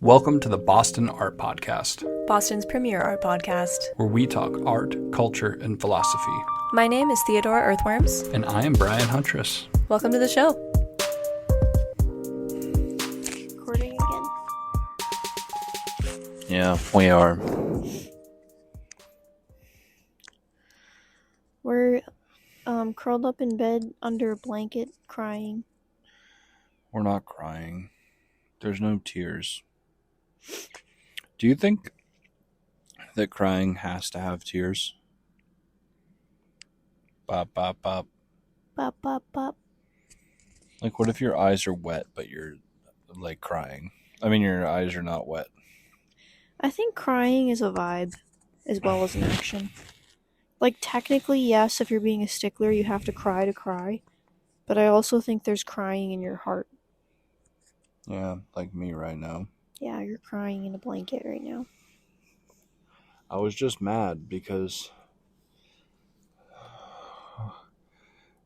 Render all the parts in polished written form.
Welcome to the Boston Art Podcast, Boston's premier art podcast, where we talk art, culture, and philosophy. My name is Theodore Earthworms. And I am Brian Huntress. Welcome to the show. Recording again. Yeah, we are. We're curled up in bed under a blanket crying. We're not crying. There's no tears. Do you think that crying has to have tears? Bop, bop, bop. Bop, bop, bop. Like, what if your eyes are wet, but you're, like, crying? I mean, your eyes are not wet. I think crying is a vibe as well as an action. Like, technically, yes, if you're being a stickler, you have to cry. But I also think there's crying in your heart. Yeah, like me right now. Yeah, you're crying in a blanket right now. I was just mad because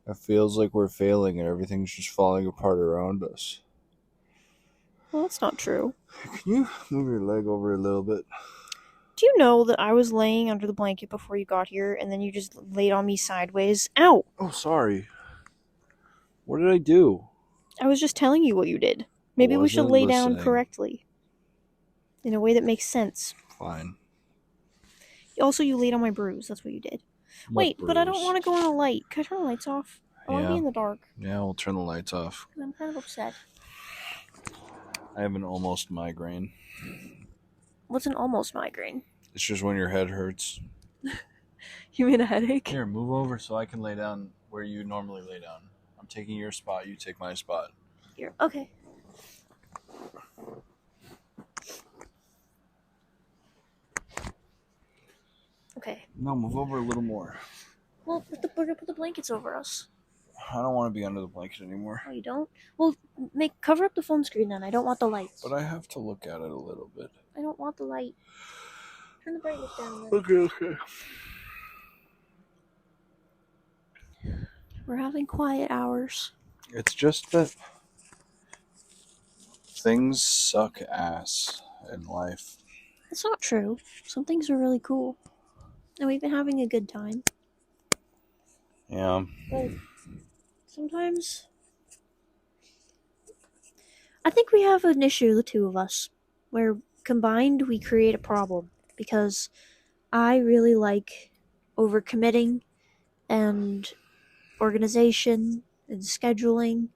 it feels like we're failing and everything's just falling apart around us. Well, that's not true. Can you move your leg over a little bit? Do you know that I was laying under the blanket before you got here, and then you just laid on me sideways? Ow! Oh, sorry. What did I do? I was just telling you what you did. Maybe we should lay down listening. correctly. In a way that makes sense. Fine. Also, you laid on my bruise. That's what you did. Wait, but I don't want to go on a light. Can I turn the lights off? I want to be in the dark. Yeah, we'll turn the lights off. I'm kind of upset. I have an almost migraine. What's an almost migraine? It's just when your head hurts. You mean a headache? Here, move over so I can lay down where you normally lay down. I'm taking your spot. You take my spot. Here. Okay. Okay. No, move over a little more. Well, we're gonna put the blankets over us. I don't want to be under the blanket anymore. Oh, you don't? Well, cover up the phone screen then. I don't want the lights. But I have to look at it a little bit. I don't want the light. Turn the brightness down then. Okay. We're having quiet hours. It's just that things suck ass in life. That's not true. Some things are really cool. And we've been having a good time. Yeah. But sometimes I think we have an issue, the two of us, where combined we create a problem. Because I really like overcommitting and organization and scheduling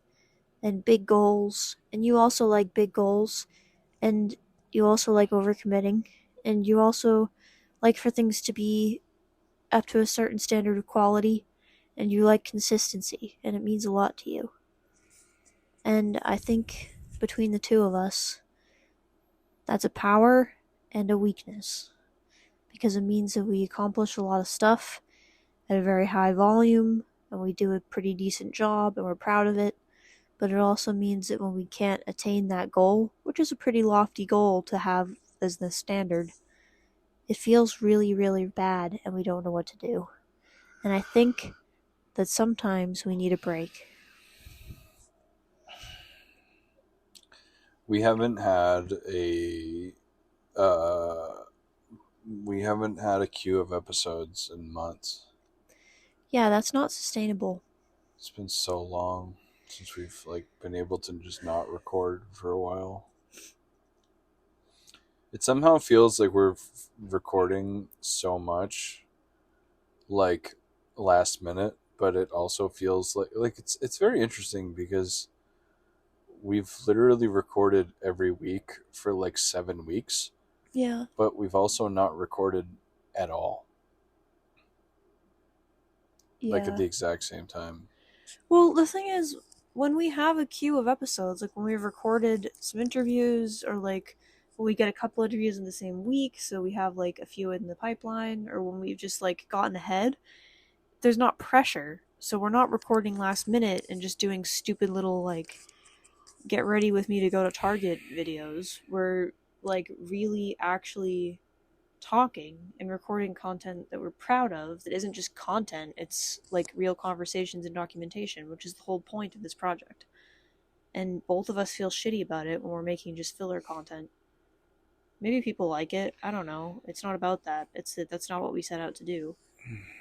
and big goals. And you also like big goals. And you also like overcommitting. And you also like for things to be up to a certain standard of quality, and you like consistency, and it means a lot to you. And I think between the two of us, that's a power and a weakness, because it means that we accomplish a lot of stuff at a very high volume, and we do a pretty decent job, and we're proud of it. But it also means that when we can't attain that goal, which is a pretty lofty goal to have as the standard, it feels really, really bad, and we don't know what to do. And I think that sometimes we need a break. We haven't had a queue of episodes in months. Yeah, that's not sustainable. It's been so long since we've been able to just not record for a while. It somehow feels like we're recording so much last minute, but it also feels like it's very interesting because we've literally recorded every week for 7 weeks. Yeah. But we've also not recorded at all. Yeah. At the exact same time. Well, the thing is, when we have a queue of episodes, when we've recorded some interviews, or when we get a couple interviews in the same week, so we have a few in the pipeline, or when we've just gotten ahead, there's not pressure. So we're not recording last minute and just doing stupid little get ready with me to go to Target videos. We're really actually talking and recording content that we're proud of, that isn't just content, it's real conversations and documentation, which is the whole point of this project. And both of us feel shitty about it when we're making just filler content. maybe people like it. I don't know. It's not about that. That's not what we set out to do.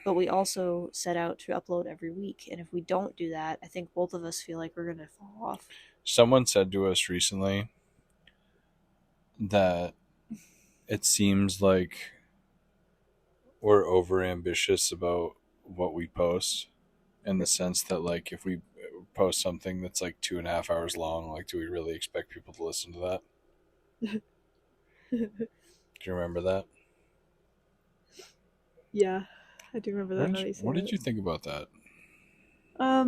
But we also set out to upload every week, and if we don't do that, I think both of us feel like we're gonna fall off. Someone said to us recently that it seems like we're over ambitious about what we post, in the sense that, like, if we post something that's like 2.5 hours long, like, do we really expect people to listen to that? Do you remember that? Yeah, I do remember that. What did you think about that? I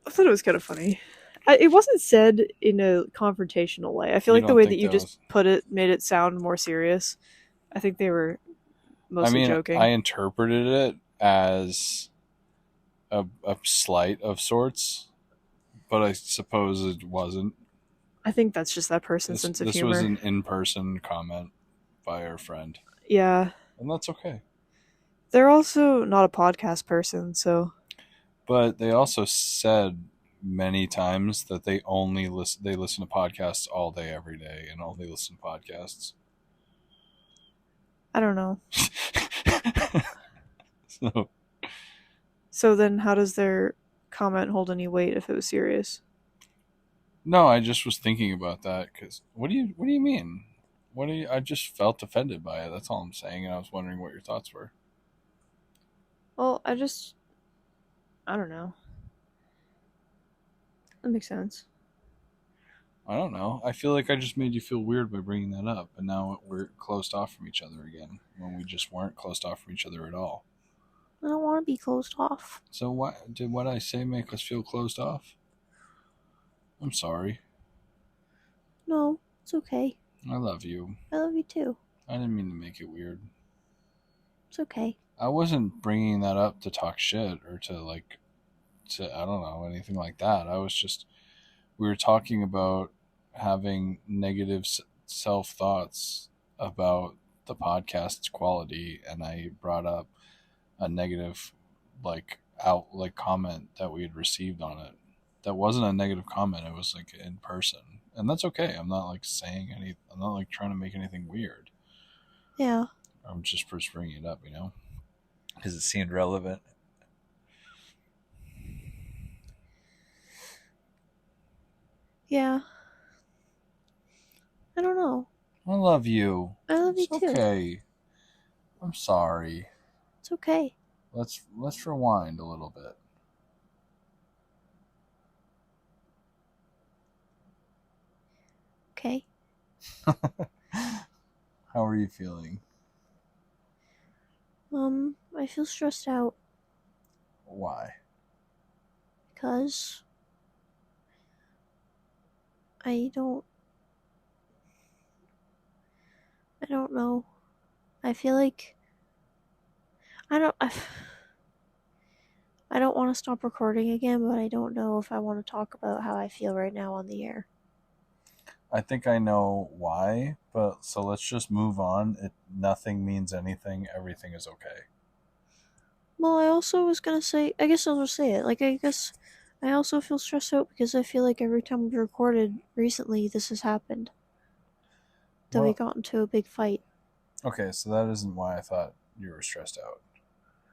thought it was kind of funny. It wasn't said in a confrontational way. I feel You like the don't way think that you that just was- put it made it sound more serious. I think they were mostly joking. I interpreted it as a slight of sorts, but I suppose it wasn't. I think that's just that person's sense of This humor. was an in-person comment by our friend, Yeah. and that's okay. They're also not a podcast person, so But they also said many times that they listen to podcasts all day, every day, and only listen to podcasts. I don't know. So then how does their comment hold any weight if it was serious? no, I just was thinking about that because what do you mean? I just felt offended by it. That's all I'm saying, and I was wondering what your thoughts were. Well, I don't know. That makes sense. I don't know. I feel like I just made you feel weird by bringing that up, and now we're closed off from each other again when we just weren't closed off from each other at all. I don't want to be closed off. So did what I say make us feel closed off? I'm sorry. No, it's okay. I love you. I love you too. I didn't mean to make it weird. It's okay. I wasn't bringing that up to talk shit or to I don't know, anything like that. We were talking about having negative self-thoughts about the podcast's quality, and I brought up a negative comment that we had received on it. That wasn't a negative comment. It was like in person, and that's okay. I'm not I'm not trying to make anything weird. Yeah. I'm just first bringing it up, because it seemed relevant. Yeah. I don't know. I love you. I love you too. Okay. I'm sorry. It's okay. Let's rewind a little bit. Okay. How are you feeling? I feel stressed out Why? because I don't know. I feel like I don't want to stop recording again, but I don't know if I want to talk about how I feel right now on the air. I think I know why, but so let's just move on. Nothing means anything. Everything is okay. Well, I also was gonna say, I guess I'll just say it. I guess I also feel stressed out because I feel like every time we've recorded recently, this has happened. That we got into a big fight. Okay, so that isn't why I thought you were stressed out.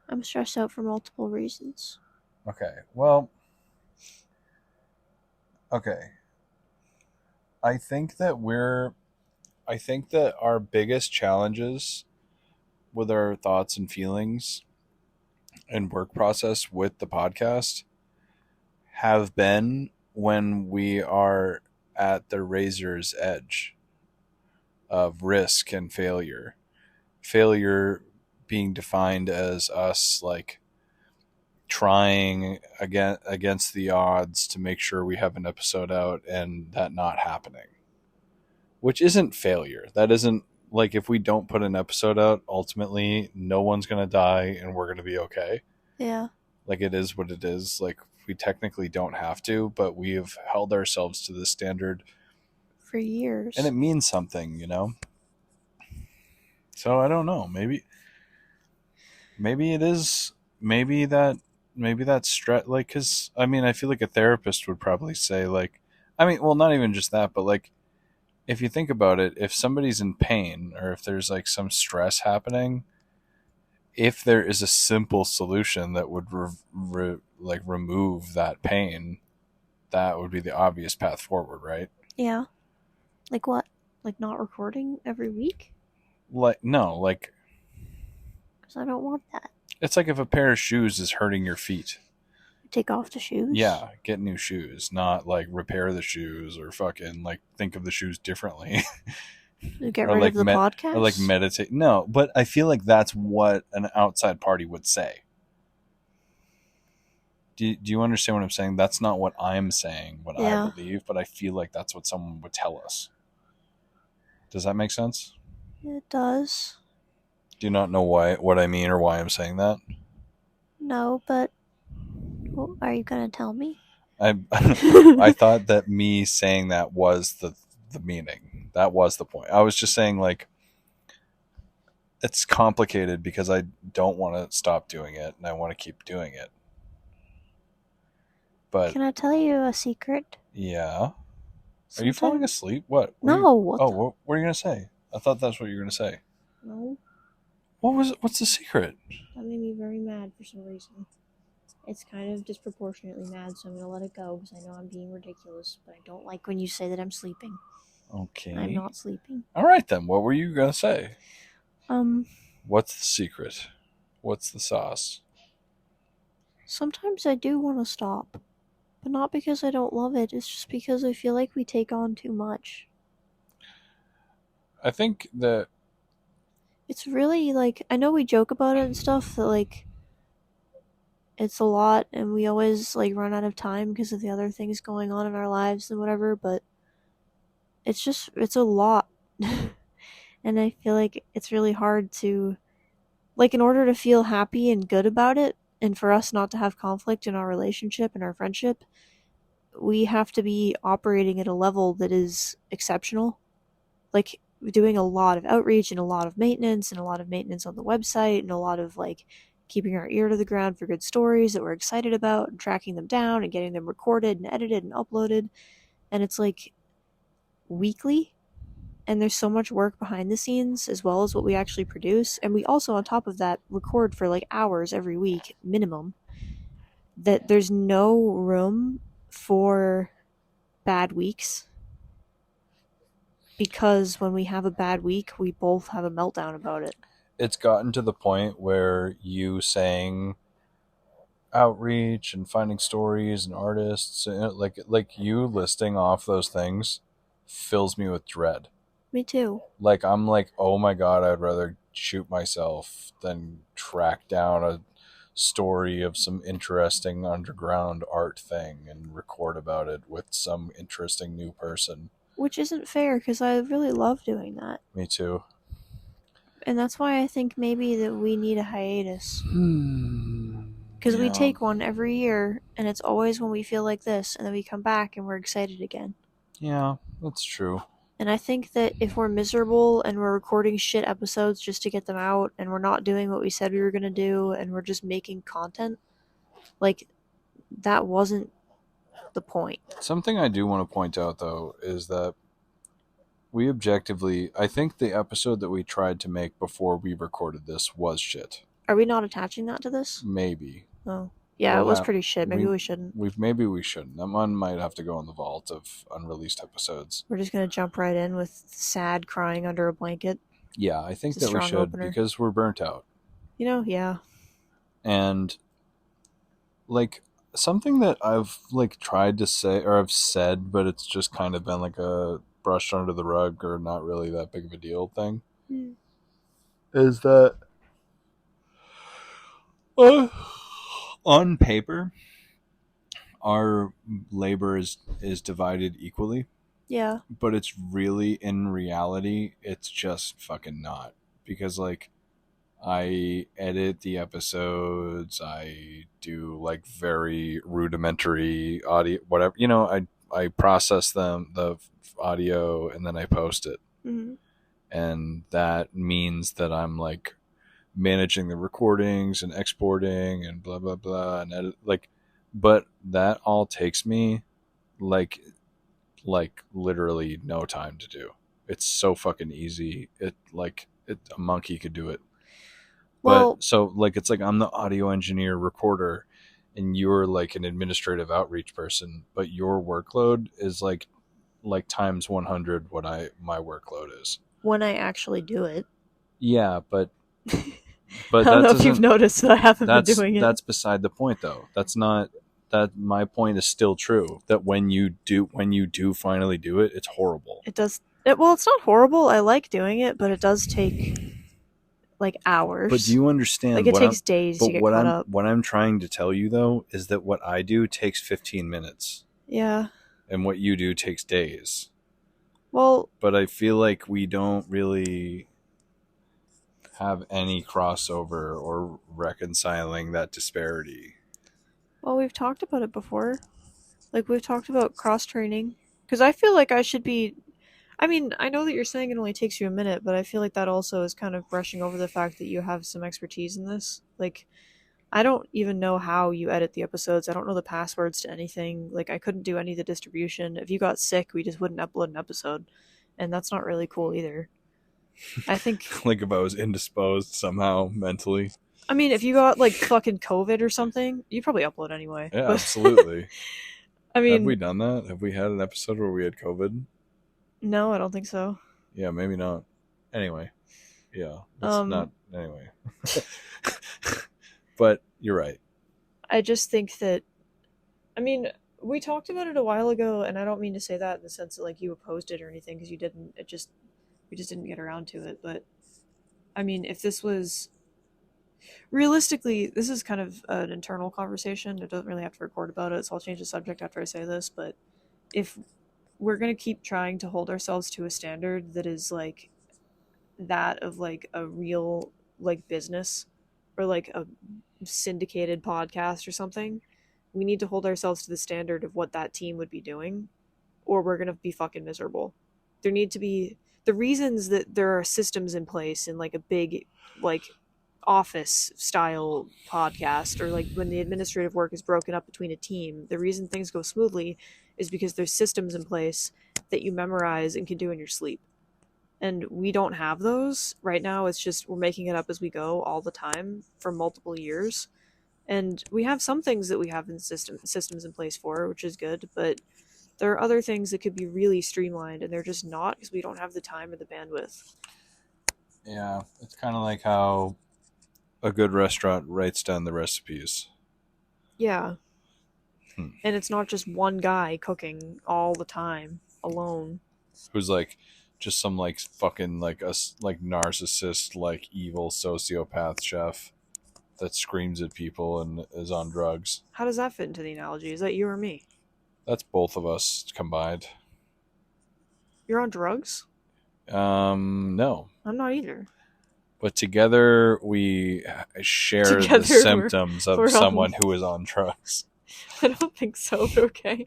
I'm stressed out for multiple reasons. Okay, well, okay. I think that our biggest challenges with our thoughts and feelings and work process with the podcast have been when we are at the razor's edge of risk and failure. Failure being defined as us trying against the odds to make sure we have an episode out and that not happening, which isn't failure. That isn't if we don't put an episode out, ultimately no one's going to die and we're going to be okay. Yeah. It is what it is. We technically don't have to, but we have held ourselves to this standard for years. And it means something, So I don't know. Maybe it is. Maybe that's stress. Because I feel like a therapist would probably say, well, not even just that, but if you think about it, if somebody's in pain or if there's like some stress happening, if there is a simple solution that would remove that pain, that would be the obvious path forward, right? Yeah. Like what? Like not recording every week? Like, no, like, Because I don't want that. it's like if a pair of shoes is hurting your feet. Take off the shoes? Yeah, get new shoes, not like repair the shoes or fucking like think of the shoes differently. Get Or rid like of the podcast? Or like meditate. No, but I feel like that's what an outside party would say. Do you understand what I'm saying? That's not what I'm saying, what Yeah. I believe, but I feel like that's what someone would tell us. Does that make sense? It does. Do you not know what I mean or why I'm saying that? No, but are you going to tell me? I thought that me saying that was the meaning. That was the point. I was just saying, like, it's complicated because I don't want to stop doing it and I want to keep doing it. But Can I tell you a secret? yeah. Are you falling asleep? What? No. What are you going to say? I thought that's what you were going to say. No. What's the secret? That made me very mad for some reason. It's kind of disproportionately mad, so I'm going to let it go because I know I'm being ridiculous, but I don't like when you say that I'm sleeping. Okay. I'm not sleeping. All right, then. What were you going to say? What's the secret? What's the sauce? Sometimes I do want to stop, but not because I don't love it. It's just because I feel like we take on too much. I think that it's really, like, I know we joke about it and stuff, that, like, it's a lot, and we always, like, run out of time because of the other things going on in our lives and whatever, but it's a lot. And I feel like it's really hard to, like, in order to feel happy and good about it, and for us not to have conflict in our relationship and our friendship, we have to be operating at a level that is exceptional. Like, doing a lot of outreach and a lot of maintenance on the website and a lot of, like, keeping our ear to the ground for good stories that we're excited about and tracking them down and getting them recorded and edited and uploaded. And it's, like, weekly. And there's so much work behind the scenes as well as what we actually produce. And we also, on top of that, record for, like, hours every week, minimum. That there's no room for bad weeks. Because when we have a bad week, we both have a meltdown about it. It's gotten to the point where you saying outreach and finding stories and artists, like you listing off those things fills me with dread. Me too. Like, I'm like, oh my God, I'd rather shoot myself than track down a story of some interesting underground art thing and record about it with some interesting new person. Which isn't fair, because I really love doing that. Me too. And that's why I think maybe that we need a hiatus. Because we take one every year, and it's always when we feel like this, and then we come back and we're excited again. Yeah, that's true. And I think that if we're miserable and we're recording shit episodes just to get them out, and we're not doing what we said we were going to do, and we're just making content, like, that wasn't the point. Something I do want to point out, though, is that we objectively, I think the episode that we tried to make before we recorded this was shit. Are we not attaching that to this? Maybe. Oh. Yeah, Well, it was pretty shit. Maybe we shouldn't. Maybe we shouldn't. That one might have to go in the vault of unreleased episodes. We're just going to jump right in with sad crying under a blanket. Yeah, I think It's a that we strong should, opener. because we're burnt out. You know, yeah. And, like, something that I've, like, tried to say, or I've said, but it's just kind of been like a brushed under the rug or not really that big of a deal thing, is that on paper, our labor is divided equally. Yeah. But it's really, in reality, it's just fucking not. Because, like, I edit the episodes, I do, like, very rudimentary audio, whatever, you know, I process them, the audio, and then I post it. Mm-hmm. And that means that I'm, like, managing the recordings and exporting and blah, blah, blah, and edit, like, but that all takes me, like literally no time to do. It's so fucking easy. A monkey could do it. Well, But so like it's like I'm the audio engineer recorder and you're like an administrative outreach person, but your workload is like times 100 what my workload is. when I actually do it. Yeah, but I don't know if you've noticed that I haven't been doing it. That's beside the point though. That's not that my point is still true that when you do finally do it, it's horrible. It does. Well, it's not horrible. I like doing it, but it does take like hours. But do you understand? Like it takes days to get caught up. What I'm trying to tell you though is that what I do takes 15 minutes. Yeah. And what you do takes days. Well, but I feel like we don't really have any crossover or reconciling that disparity. Well, we've talked about it before. Like, we've talked about cross-training. Because I feel like I should be... I mean, I know that you're saying it only takes you a minute, but I feel like that also is kind of brushing over the fact that you have some expertise in this. Like, I don't even know how you edit the episodes. I don't know the passwords to anything. Like, I couldn't do any of the distribution. If you got sick, we just wouldn't upload an episode. And that's not really cool either. I think... like if I was indisposed somehow mentally. I mean, if you got, like, fucking COVID or something, you'd probably upload anyway. Yeah, absolutely. I mean... Have we done that? Have we had an episode where we had COVID? No, I don't think so. Yeah, maybe not. Anyway. Yeah. It's not... Anyway. But you're right. I just think that... I mean, we talked about it a while ago, and I don't mean to say that in the sense that, like, you opposed it or anything, because you didn't. We just didn't get around to it. But, I mean, if this was... Realistically, this is kind of an internal conversation. It doesn't really have to record about it, so I'll change the subject after I say this. But if we're going to keep trying to hold ourselves to a standard that is, like, that of, like, a real, like, business or, like, a syndicated podcast or something, we need to hold ourselves to the standard of what that team would be doing, or we're going to be fucking miserable. There need to be... The reasons that there are systems in place in, like, a big, like... office style podcast, or like when the administrative work is broken up between a team, the reason things go smoothly is because there's systems in place that you memorize and can do in your sleep. And we don't have those right now. It's just we're making it up as we go all the time for multiple years. And we have some things that we have in systems in place for, which is good, but there are other things that could be really streamlined, and they're just not, because we don't have the time or the bandwidth. Yeah, it's kind of like how a good restaurant writes down the recipes. Yeah. And it's not just one guy cooking all the time alone. Who's like just some like fucking like a like narcissist, like evil sociopath chef that screams at people and is on drugs. How does that fit into the analogy? Is that you or me? That's both of us combined. You're on drugs? No. I'm not either. But together we share the symptoms of someone who is on drugs. I don't think so, but okay.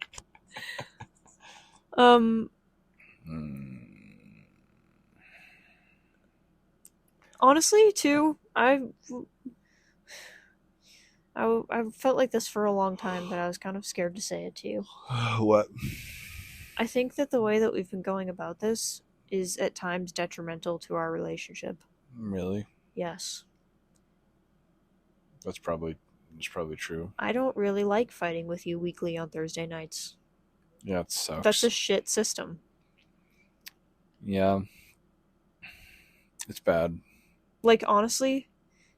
Honestly, too, I felt like this for a long time, but I was kind of scared to say it to you. What? I think that the way that we've been going about this is at times detrimental to our relationship. Really? Yes. That's probably true. I don't really like fighting with you weekly on Thursday nights. Yeah, it sucks. That's a shit system. Yeah. It's bad. Like, honestly,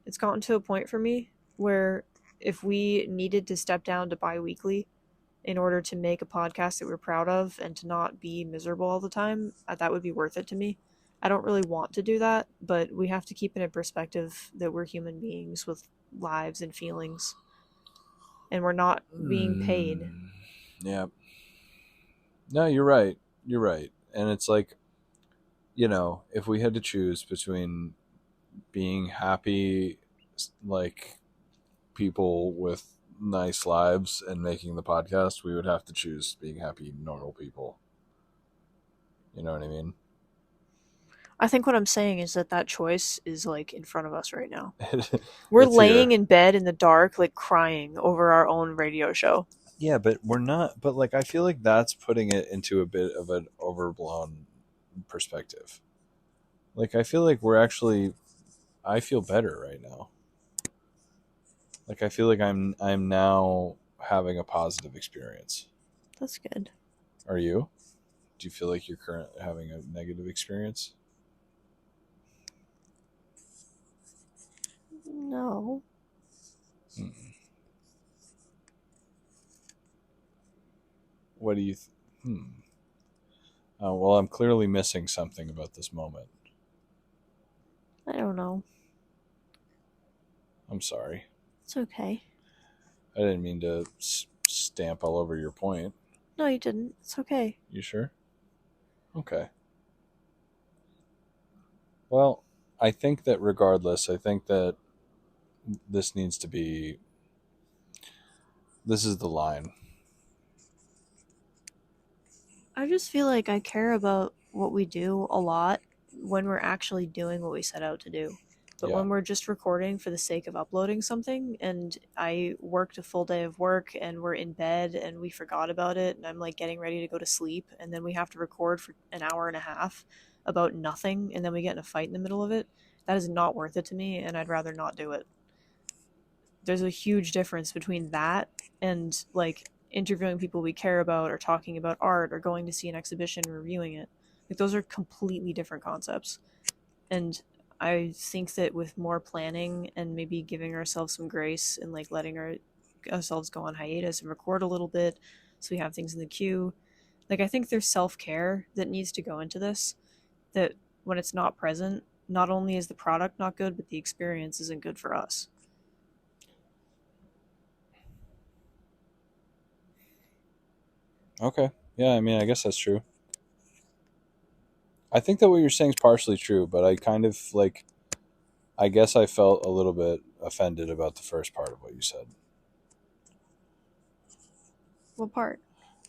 it's gotten to a point for me where if we needed to step down to bi-weekly in order to make a podcast that we're proud of and to not be miserable all the time, that would be worth it to me. I don't really want to do that, but we have to keep it in perspective that we're human beings with lives and feelings, and we're not being paid. Yeah. No, you're right. You're right. And it's like, you know, if we had to choose between being happy, like people with nice lives, and making the podcast, we would have to choose being happy, normal people. You know what I mean? I think what I'm saying is that choice is, like, in front of us right now. We're laying in bed in the dark, like, crying over our own radio show. Yeah, but we're not. But, like, I feel like that's putting it into a bit of an overblown, perspective. Like, I feel like I feel better right now. Like, I feel like I'm now having a positive experience. That's good. Are you? Do you feel like you're currently having a negative experience? No. What do you well, I'm clearly missing something about this moment. I don't know. I'm sorry. It's okay. I didn't mean to stamp all over your point. No, you didn't. It's okay. You sure? Okay. Well, I think that regardless, I think that this is the line. I just feel like I care about what we do a lot when we're actually doing what we set out to do. But Yeah. when we're just recording for the sake of uploading something, and I worked a full day of work and we're in bed and we forgot about it, and I'm like getting ready to go to sleep, and then we have to record for an hour and a half about nothing, and then we get in a fight in the middle of it, that is not worth it to me, and I'd rather not do it. There's a huge difference between that and like interviewing people we care about, or talking about art, or going to see an exhibition and reviewing it. Like, those are completely different concepts. And I think that with more planning and maybe giving ourselves some grace and like letting ourselves go on hiatus and record a little bit so we have things in the queue, like, I think there's self-care that needs to go into this, that when it's not present, not only is the product not good, but the experience isn't good for us. Okay. Yeah, I mean, I guess that's true. I think that what you're saying is partially true, but I kind of like, I guess I felt a little bit offended about the first part of what you said. What part?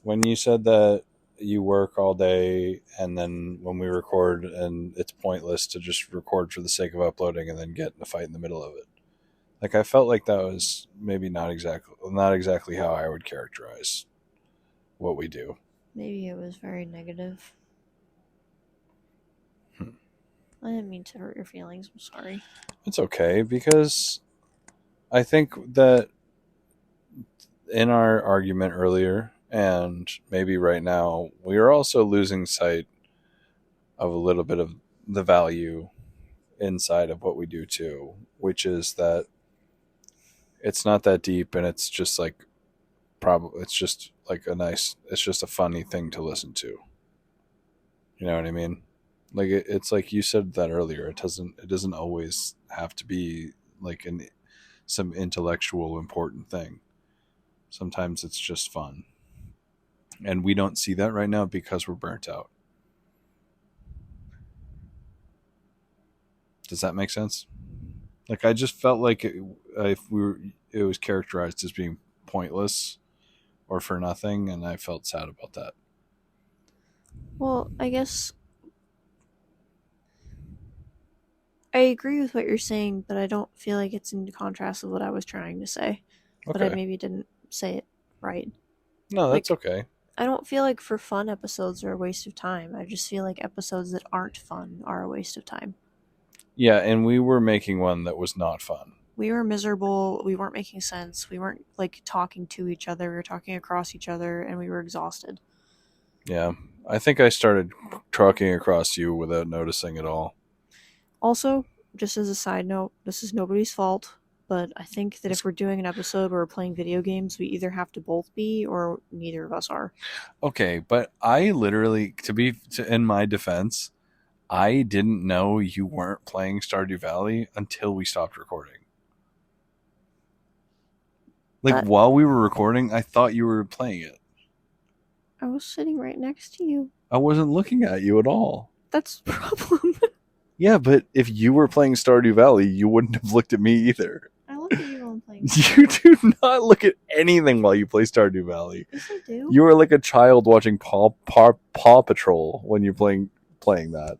When you said that you work all day and then when we record and it's pointless to just record for the sake of uploading and then get in a fight in the middle of it. Like, I felt like that was maybe not exactly how I would characterize what we do. Maybe it was very negative. I didn't mean to hurt your feelings. I'm sorry. It's okay, because I think that in our argument earlier, and maybe right now, we are also losing sight of a little bit of the value inside of what we do too, which is that it's not that deep, and it's just like it's just a funny thing to listen to. You know what I mean? Like, it's like you said that earlier. It doesn't always have to be like some intellectual important thing. Sometimes it's just fun. And we don't see that right now because we're burnt out. Does that make sense? Like, I just felt like it was characterized as being pointless or for nothing, and I felt sad about that. Well, I guess I agree with what you're saying, but I don't feel like it's in contrast with what I was trying to say. Okay. But I maybe didn't say it right. No, that's okay. I don't feel like for fun episodes are a waste of time. I just feel like episodes that aren't fun are a waste of time. Yeah, and we were making one that was not fun. We were miserable. We weren't making sense. We weren't like talking to each other. We were talking across each other, and we were exhausted. Yeah, I think I started talking across you without noticing at all. Also, just as a side note, this is nobody's fault, but I think that if we're doing an episode where we're playing video games, we either have to both be or neither of us are. Okay, but I literally, in my defense, I didn't know you weren't playing Stardew Valley until we stopped recording. Like, while we were recording, I thought you were playing it. I was sitting right next to you. I wasn't looking at you at all. That's the problem. Yeah, but if you were playing Stardew Valley, you wouldn't have looked at me either. I look at you while I'm playing. You do not look at anything while you play Stardew Valley. Yes, I do. You are like a child watching Paw Patrol when you're playing that.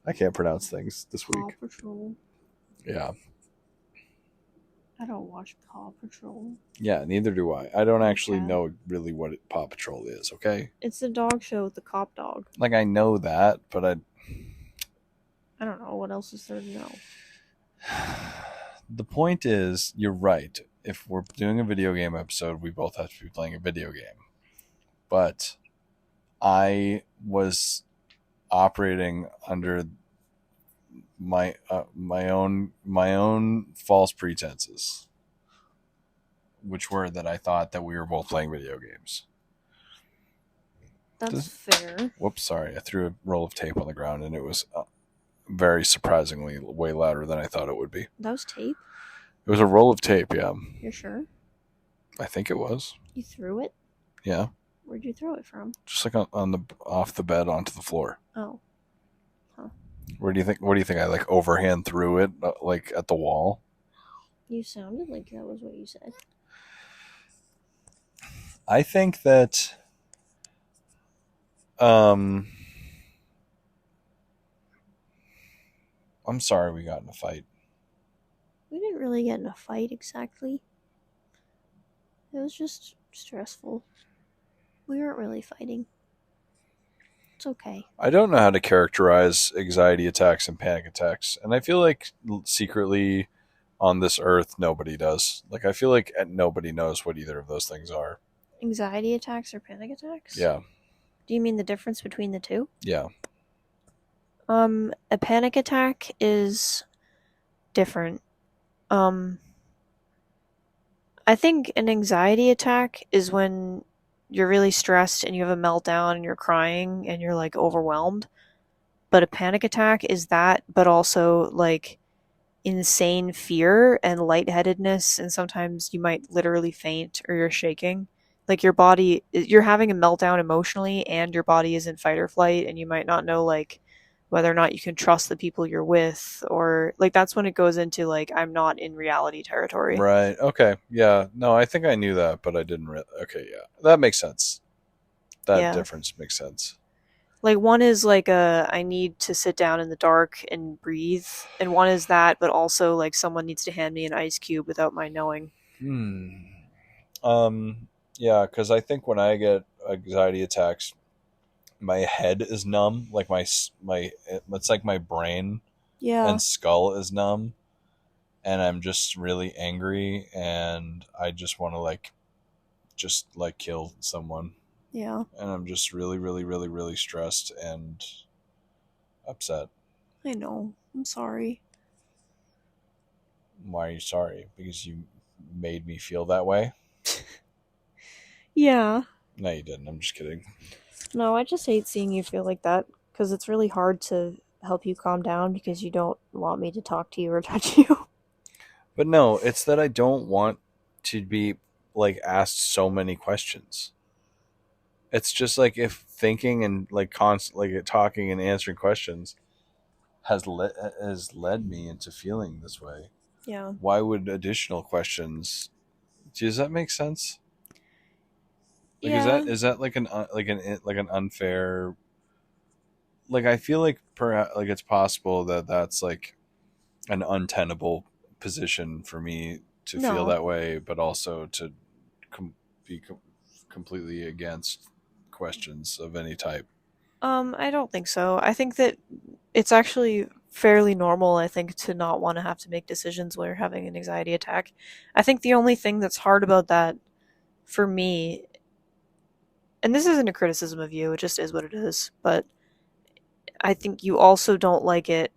I can't pronounce things this week. Paw Patrol. Yeah. I don't watch Paw Patrol. Yeah, neither do I. I don't actually Okay. know really what Paw Patrol is, okay? It's the dog show with the cop dog. Like, I know that, but I don't know. What else is there to know? the point is, you're right. If we're doing a video game episode, we both have to be playing a video game. But I was operating under my own false pretenses, which were that I thought that we were both playing video games. That's fair. Whoops, sorry. I threw a roll of tape on the ground, and it was very surprisingly way louder than I thought it would be. That was tape? It was a roll of tape, yeah. You're sure? I think it was. You threw it? Yeah. Where'd you throw it from? Just like on the off the bed onto the floor. Oh. What do you think? I like overhand threw it like at the wall? You sounded like that was what you said. I think that I'm sorry we got in a fight. We didn't really get in a fight exactly. It was just stressful. We weren't really fighting. It's okay. I don't know how to characterize anxiety attacks and panic attacks, and I feel like secretly on this earth nobody does. Like, I feel like nobody knows what either of those things are. Anxiety attacks or panic attacks? Yeah. Do you mean the difference between the two? Yeah. A panic attack is different. I think an anxiety attack is when you're really stressed and you have a meltdown and you're crying and you're like overwhelmed. But a panic attack is that, but also like insane fear and lightheadedness, and sometimes you might literally faint or you're shaking. Like your body, you're having a meltdown emotionally and your body is in fight or flight, and you might not know like whether or not you can trust the people you're with, or like that's when it goes into like I'm not in reality territory. Right. Okay. Yeah. No, I think I knew that, but I didn't really. Okay. Yeah. That makes sense. That difference makes sense. Like one is like I need to sit down in the dark and breathe, and one is that, but also like someone needs to hand me an ice cube without my knowing. Yeah, because I think when I get anxiety attacks, my head is numb. Like it's like my brain and skull is numb, and I'm just really angry, and I just want to just kill someone. Yeah. And I'm just really, really, really, really stressed and upset. I know. I'm sorry. Why are you sorry? Because you made me feel that way? Yeah. No, you didn't. I'm just kidding. No, I just hate seeing you feel like that, because it's really hard to help you calm down because you don't want me to talk to you or touch you. But no, it's that I don't want to be asked so many questions. It's just like if thinking and constantly talking and answering questions has led me into feeling this way. Yeah. Why would additional questions? Does that make sense? Yeah. Is that like an unfair? I feel like perhaps it's possible that that's like an untenable position for me to feel that way, but also to be completely against questions of any type. I don't think so. I think that it's actually fairly normal, I think, to not want to have to make decisions when you're having an anxiety attack. I think the only thing that's hard about that for me, and this isn't a criticism of you, it just is what it is, but I think you also don't like it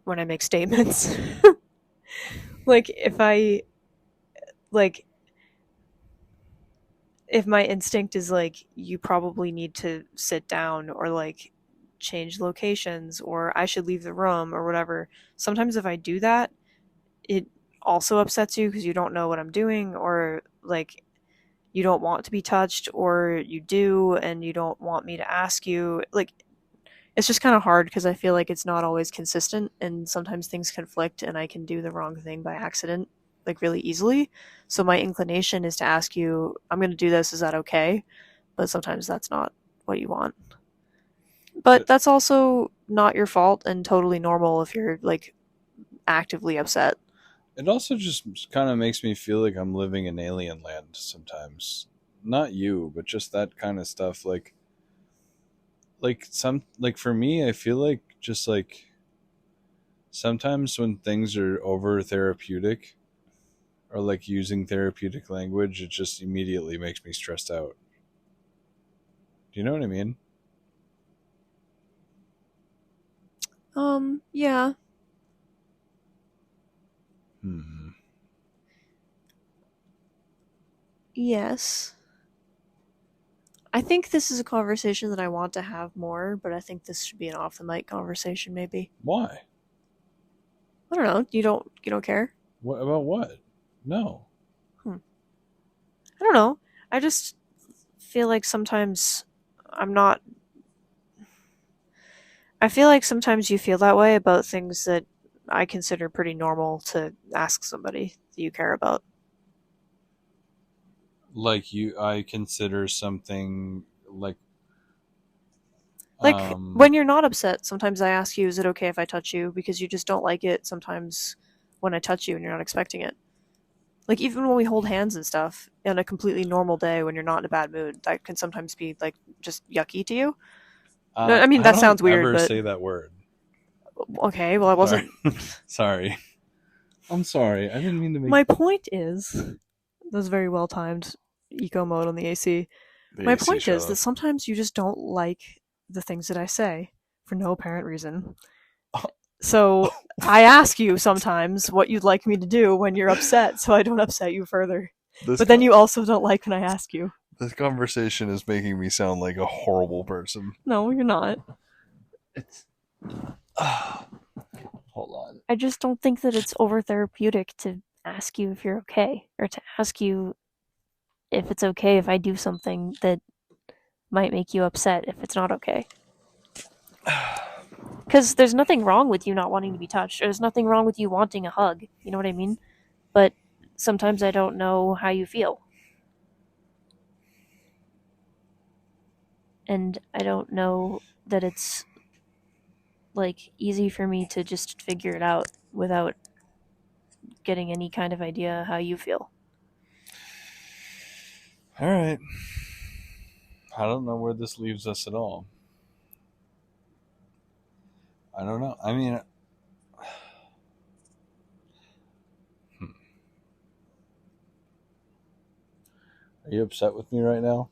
when I make statements. If my instinct is you probably need to sit down, or change locations, or I should leave the room, or whatever, sometimes if I do that, it also upsets you because you don't know what I'm doing, or you don't want to be touched, or you do and you don't want me to ask you. It's just kind of hard because I feel like it's not always consistent, and sometimes things conflict and I can do the wrong thing by accident really easily. So my inclination is to ask you, I'm going to do this, is that okay? But sometimes that's not what you want. But that's also not your fault and totally normal if you're actively upset. It also just kind of makes me feel like I'm living in alien land sometimes. Not you, but just that kind of stuff. Like for me, I feel like just like sometimes when things are over therapeutic or like using therapeutic language, it just immediately makes me stressed out. Do you know what I mean? Yeah. Yes. I think this is a conversation that I want to have more, but I think this should be an off the mic conversation maybe. Why? I don't know. You don't care? What about what? No. I don't know. I just feel like sometimes I feel like sometimes you feel that way about things that I consider pretty normal to ask somebody that you care about. Like I consider something like when you're not upset, sometimes I ask you, is it okay if I touch you? Because you just don't like it sometimes when I touch you and you're not expecting it. Like, even when we hold hands and stuff on a completely normal day when you're not in a bad mood, that can sometimes be, like, just yucky to you. No, I mean, that sounds weird, never but... say that word. Okay, well, I wasn't... Sorry. I'm sorry. I didn't mean to make... My point is... That was very well-timed eco mode on the AC. My point is that sometimes you just don't like the things that I say for no apparent reason. So I ask you sometimes what you'd like me to do when you're upset so I don't upset you further. But then you also don't like when I ask you. This conversation is making me sound like a horrible person. No, you're not. It's. Hold on. I just don't think that it's over therapeutic to ask you if you're okay, or to ask you if it's okay if I do something that might make you upset if it's not okay. Because there's nothing wrong with you not wanting to be touched, or there's nothing wrong with you wanting a hug, you know what I mean? But sometimes I don't know how you feel. And I don't know that it's, like, easy for me to just figure it out without getting any kind of idea how you feel. All right. I don't know where this leaves us at all. I don't know. I mean, are you upset with me right now?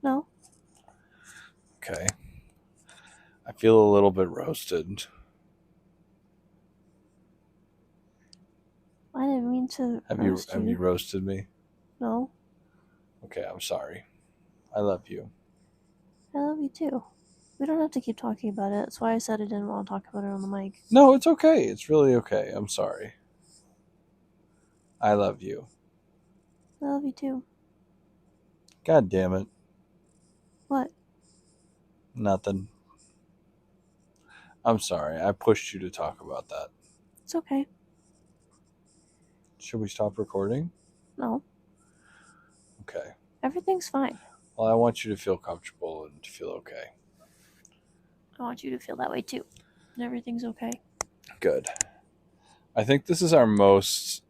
No. Okay. I feel a little bit roasted. I didn't mean to Have roast you roasted me? No. Okay, I'm sorry. I love you. I love you too. We don't have to keep talking about it. That's why I said I didn't want to talk about it on the mic. No, it's okay. It's really okay. I'm sorry. I love you. I love you too. God damn it. What? Nothing. I'm sorry. I pushed you to talk about that. It's okay. Should we stop recording? No. Okay. Everything's fine. Well, I want you to feel comfortable and to feel okay. I want you to feel that way too. And everything's okay. Good. I think this is our most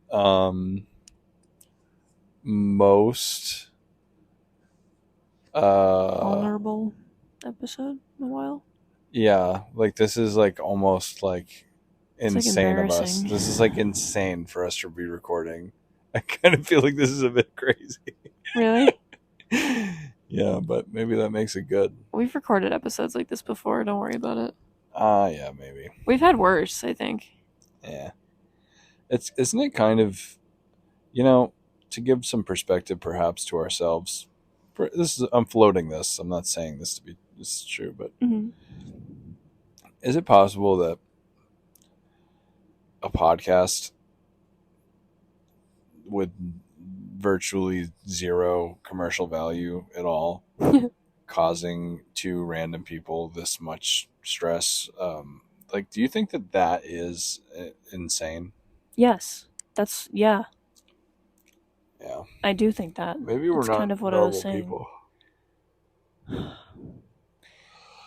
vulnerable episode in a while. Yeah, like this is like almost like insane like of us. This is like insane for us to be recording. I kind of feel like this is a bit crazy. Really? Yeah, but maybe that makes it good. We've recorded episodes like this before. Don't worry about it. Yeah, maybe. We've had worse, I think. Yeah. Isn't it kind of, you know, to give some perspective perhaps to ourselves. I'm floating this. I'm not saying this is true, but is it possible that a podcast with virtually zero commercial value at all causing two random people this much stress, like, do you think that is insane? Yes. Yeah. Yeah. I do think that. Maybe we're not kind of what normal I was saying. people.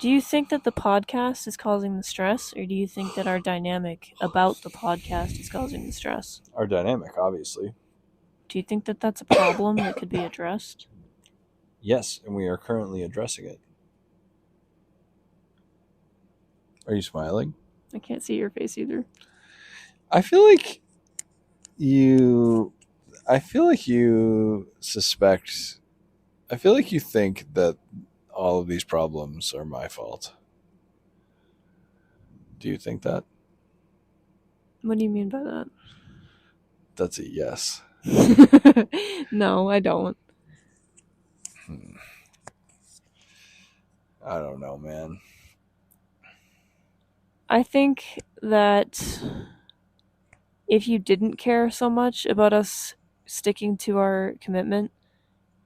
Do you think that the podcast is causing the stress, or do you think that our dynamic about the podcast is causing the stress? Our dynamic, obviously. Do you think that that's a problem that could be addressed? Yes, and we are currently addressing it. Are you smiling? I can't see your face either. I feel like you suspect. I feel like you think that all of these problems are my fault. Do you think that? What do you mean by that? That's a yes. No, I don't. I don't know, man. I think that if you didn't care so much about us sticking to our commitment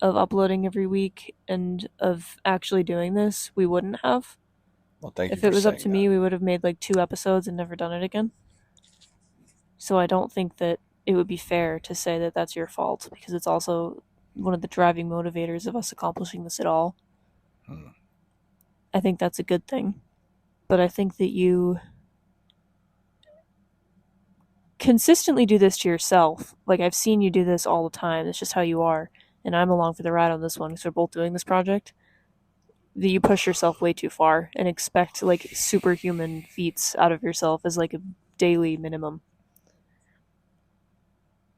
of uploading every week and of actually doing this, we wouldn't have. Well, thank you If for it was up saying to me, we would have made like 2 episodes and never done it again. So I don't think that it would be fair to say that that's your fault, because it's also one of the driving motivators of us accomplishing this at all. I think that's a good thing. But I think that you consistently do this to yourself. Like, I've seen you do this all the time. It's just how you are. And I'm along for the ride on this one because we're both doing this project. That you push yourself way too far and expect like superhuman feats out of yourself as like a daily minimum.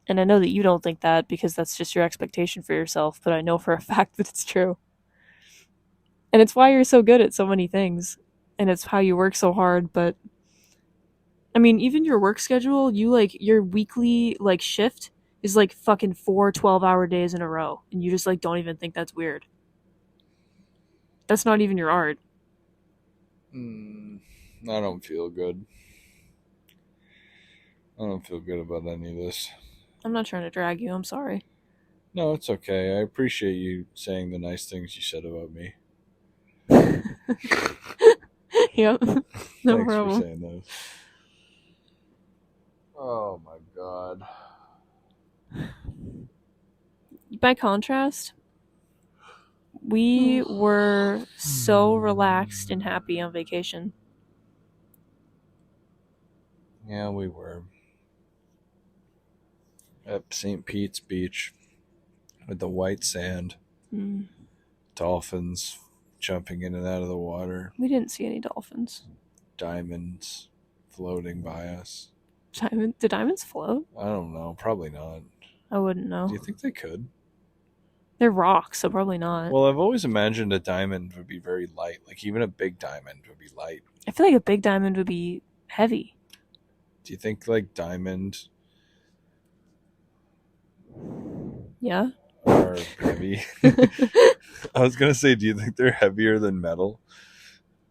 And I know that you don't think that because that's just your expectation for yourself, but I know for a fact that it's true. And it's why you're so good at so many things. And it's how you work so hard, but I mean, even your work schedule, you like your weekly like shift is like fucking 4 12-hour days in a row, and you just like don't even think that's weird. That's not even your art. I don't feel good. I don't feel good about any of this. I'm not trying to drag you, I'm sorry. No, it's okay. I appreciate you saying the nice things you said about me. Yep. No Thanks problem. for saying those. Oh my god. By contrast, we were so relaxed and happy on vacation. Yeah, we were. At St. Pete's Beach with the white sand. Dolphins jumping in and out of the water. We didn't see any dolphins. Diamonds floating by us. Do diamonds float? I don't know. Probably not. I wouldn't know. Do you think they could? They're rocks, so probably not. Well, I've always imagined a diamond would be very light. Like, even a big diamond would be light. I feel like a big diamond would be heavy. Do you think, like, diamond Yeah? are heavy? I was going to say, do you think they're heavier than metal?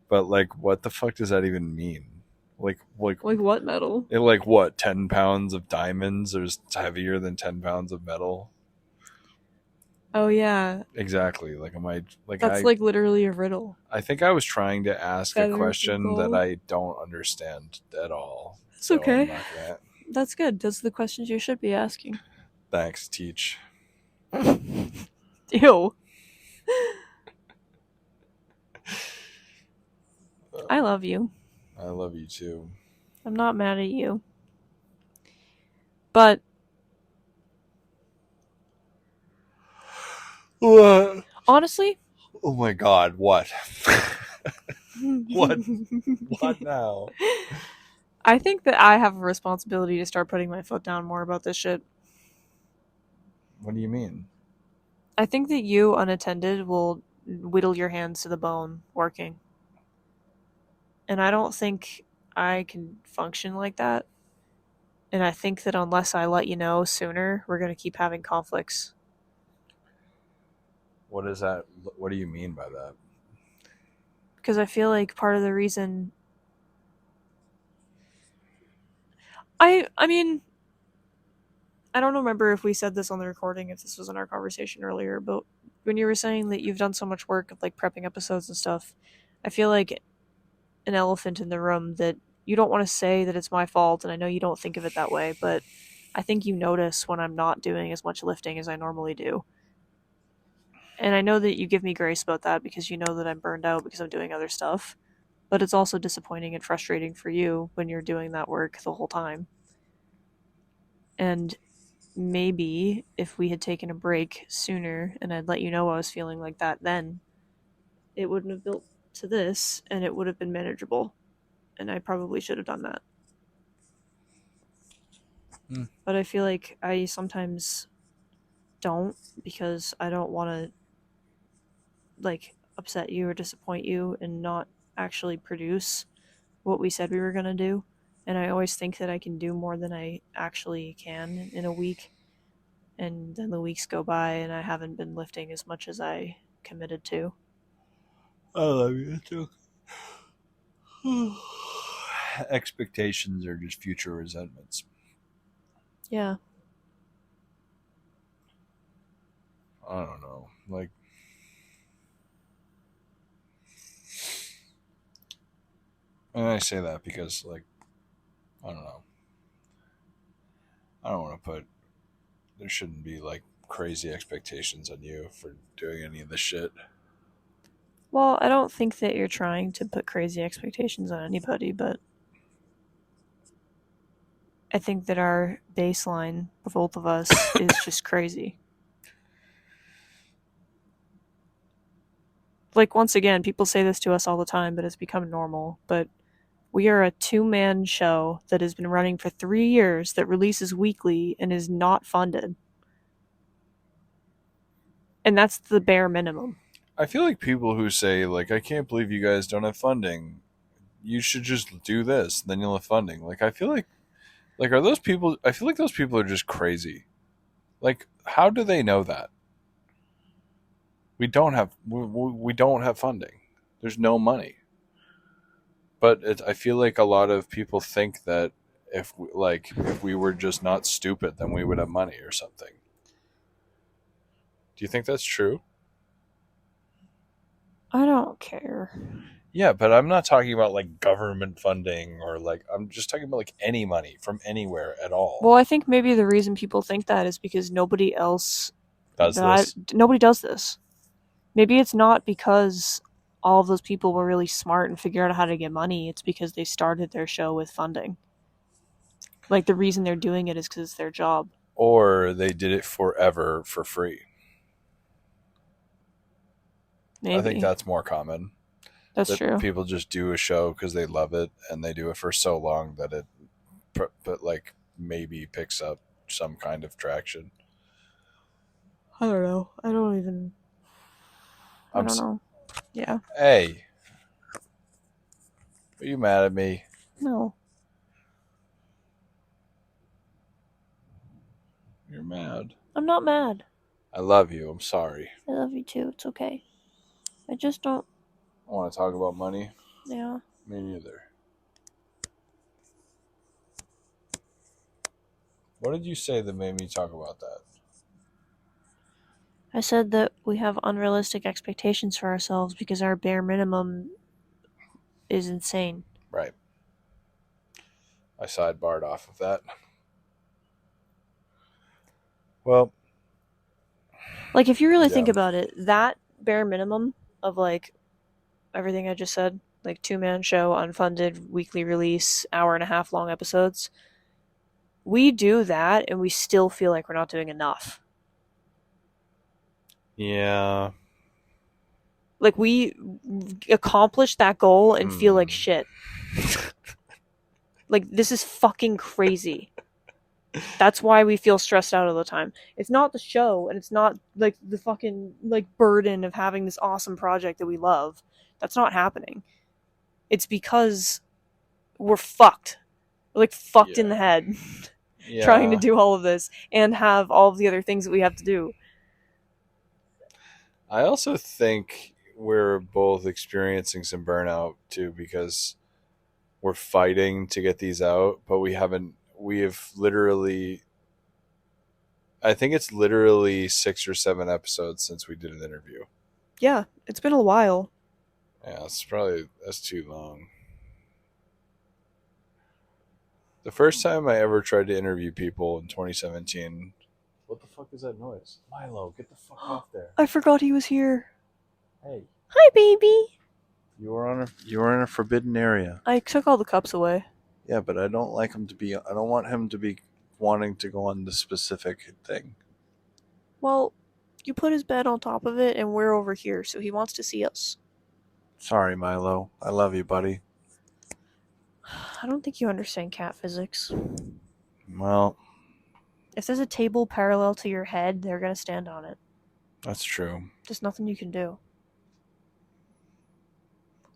But, like, what the fuck does that even mean? Like what metal? Like, what, 10 pounds of diamonds is heavier than 10 pounds of metal? Oh, yeah. Exactly. Like, am I... like That's like literally a riddle. I think I was trying to ask Feathers a question of that gold. I don't understand at all. It's okay. I'm not gonna... That's good. Those are the questions you should be asking. Thanks, teach. Ew. I love you. I love you too. I'm not mad at you. But What? honestly, Oh my god, what? What? What now? I think that I have a responsibility to start putting my foot down more about this shit. What do you mean? I think that you, unattended, will whittle your hands to the bone working. And I don't think I can function like that. And I think that unless I let you know sooner, we're going to keep having conflicts. What is that? What do you mean by that? Because I feel like part of the reason... I mean... I don't remember if we said this on the recording, if this was in our conversation earlier, but when you were saying that you've done so much work of like prepping episodes and stuff, I feel like an elephant in the room that you don't want to say that it's my fault, and I know you don't think of it that way, but I think you notice when I'm not doing as much lifting as I normally do. And I know that you give me grace about that because you know that I'm burned out because I'm doing other stuff. But it's also disappointing and frustrating for you when you're doing that work the whole time. And maybe if we had taken a break sooner and I'd let you know I was feeling like that then, it wouldn't have built to this and it would have been manageable. And I probably should have done that. But I feel like I sometimes don't because I don't want to like upset you or disappoint you and not actually produce what we said we were going to do. And I always think that I can do more than I actually can in a week. And then the weeks go by and I haven't been lifting as much as I committed to. I love you too. Expectations are just future resentments. Yeah. I don't know. Like, and I say that because, like, I don't know. I don't want to put, there shouldn't be, like, crazy expectations on you for doing any of this shit. Well, I don't think that you're trying to put crazy expectations on anybody, but I think that our baseline for both of us is just crazy. Like, once again, people say this to us all the time, but it's become normal. But we are a 2-man show that has been running for 3 years that releases weekly and is not funded. And that's the bare minimum. I feel like people who say, like, I can't believe you guys don't have funding. You should just do this, then you'll have funding. Like, I feel like are those people, I feel like those people are just crazy. Like, how do they know that? We don't have funding. There's no money. But I feel like a lot of people think that if we were just not stupid, then we would have money or something. Do you think that's true? I don't care. Yeah, but I'm not talking about like government funding or like, I'm just talking about like any money from anywhere at all. Well, I think maybe the reason people think that is because nobody else nobody does this. Maybe it's not because all of those people were really smart and figured out how to get money. It's because they started their show with funding. Like, the reason they're doing it is because it's their job. Or they did it forever for free. Maybe. I think that's more common. That's true. People just do a show because they love it and they do it for so long that it like maybe picks up some kind of traction. I don't know. I don't know. Yeah. Hey, are you mad at me? No. You're mad. I'm not mad. I love you. I'm sorry. I love you too. It's okay. I just don't. I want to talk about money. Yeah. Me neither. What did you say that made me talk about that? I said that we have unrealistic expectations for ourselves because our bare minimum is insane. Right. I sidebarred off of that. Well, like, if you really think about it, that bare minimum of like everything I just said, like 2-man show, unfunded, weekly release, 1.5 hour long episodes, we do that and we still feel like we're not doing enough. Yeah. Like, we accomplished that goal and feel like shit. Like, this is fucking crazy. That's why we feel stressed out all the time. It's not the show, and it's not like the fucking like burden of having this awesome project that we love. That's not happening. It's because we're fucked. We're like fucked in the head. Yeah. Trying to do all of this and have all of the other things that we have to do. I also think we're both experiencing some burnout too, because we're fighting to get these out, but we have literally, I think it's literally 6 or 7 episodes since we did an interview. Yeah, it's been a while. Yeah, that's too long. The first time I ever tried to interview people in 2017, What the fuck is that noise? Milo, get the fuck off there. I forgot he was here. Hey, Hi, baby. you are in a forbidden area. I took all the cups away. Yeah, but I don't want him to be wanting to go on the specific thing. Well, you put his bed on top of it, and we're over here, so he wants to see us. Sorry, Milo. I love you, buddy. I don't think you understand cat physics. Well, If there's a table parallel to your head, they're gonna stand on it. that's true. Just nothing you can do.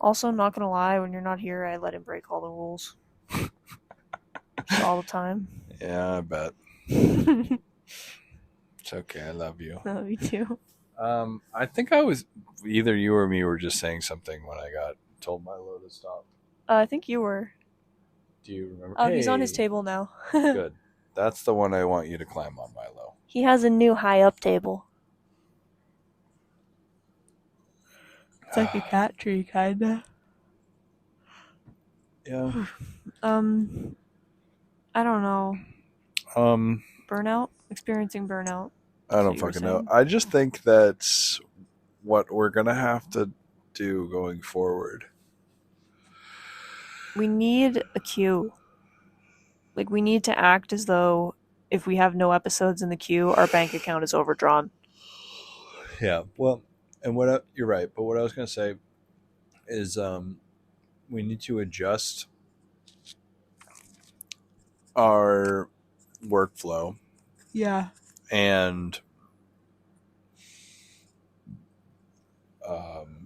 Also, I'm not gonna lie, when you're not here, I let him break all the rules. Just all the time. Yeah, I bet. No, It's okay. I love you. me too. I think I was either you or me were just saying something when I got told Milo to stop. I think you were. Do you remember? Oh, he's on his Hey, table now. Good. That's the one I want you to climb on, Milo. He has a new high-up table. It's like a cat tree, kinda. Yeah. I don't know. Burnout? Experiencing burnout. I don't what you were fucking know. saying. I just think that's what we're gonna have to do going forward. We need a queue. Like, we need to act as though if we have no episodes in the queue, our bank account is overdrawn. Yeah. Well, and you're right, but what I was gonna say is we need to adjust our workflow Yeah. and